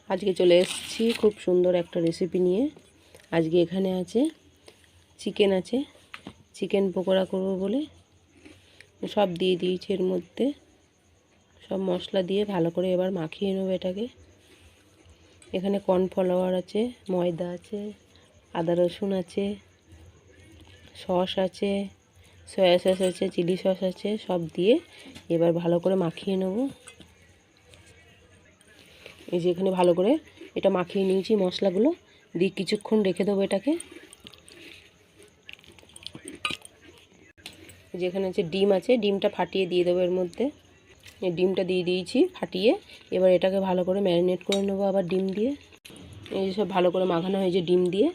আজকে চলে এসেছি খুব সুন্দর একটা রেসিপি নিয়ে। আজকে এখানে আছে চিকেন, আছে চিকেন পকোড়া করব বলে সব দিয়ে দিয়েছি। এর মধ্যে সব মশলা দিয়ে ভালো করে এবার মাখিয়ে নেব এটাকে। এখানে কর্নফ্লাওয়ার আছে, ময়দা আছে, আদা রসুন আছে, সস আছে, সয়া সস আছে, চিলি সস আছে, সব দিয়ে এবার ভালো করে মাখিয়ে নেব। এই যে এখানে ভালো করে এটা মাখিয়ে নিয়েছি মশলাগুলো দিয়ে কিছুক্ষণ রেখে দেবো এটাকে। যেখানে আছে ডিম আছে, ডিমটা ফাটিয়ে দিয়ে দেবো এর মধ্যে। এই ডিমটা দিয়ে দিয়েছি ফাটিয়ে। এবার এটাকে ভালো করে ম্যারিনেট করে নেবো আবার ডিম দিয়ে। এই যে সব ভালো করে মাখানো হয়েছে ডিম দিয়ে।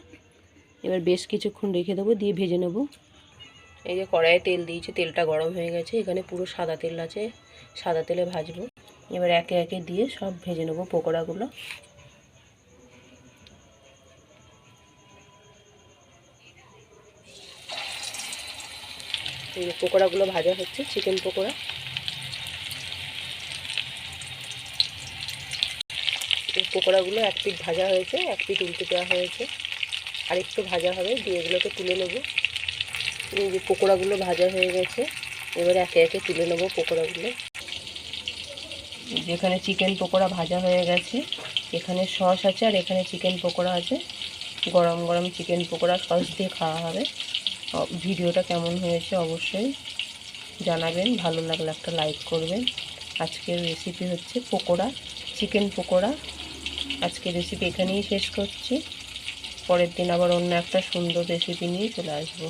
এবার বেশ কিছুক্ষণ রেখে দেবো, দিয়ে ভেজে নেব। এই যে কড়াইয়ে তেল দিয়েছি, তেলটা গরম হয়ে গেছে। এখানে পুরো সাদা তেল আছে, সাদা তেলে ভাজবো। এবার একে একে দিয়ে সব ভেজে নেবো পকোড়াগুলো। এই যে পকোড়াগুলো ভাজা হচ্ছে, চিকেন পকোড়া। এই পকোড়াগুলো এক পিঠ ভাজা হয়েছে, এক পিঠ উল্টে দেওয়া হয়েছে, আর একটু ভাজা হবে, দিয়ে এগুলোকে তুলে নেব। এই যে পকোড়াগুলো ভাজা হয়ে গেছে, এবার একে একে তুলে নেব পকোড়াগুলো। যেখানে চিকেন পকোড়া ভাজা হয়ে গেছে, এখানে সস আছে আর এখানে চিকেন পকোড়া আছে। গরম গরম চিকেন পকোড়া সস দিয়ে খাওয়া হবে। ভিডিওটা কেমন হয়েছে অবশ্যই জানাবেন, ভালো লাগলে একটা লাইক করবেন। আজকের রেসিপি হচ্ছে পকোড়া, চিকেন পকোড়া। আজকের রেসিপি এখানেই শেষ করছি। পরের দিন আবার অন্য একটা সুন্দর রেসিপি নিয়ে চলে আসবো।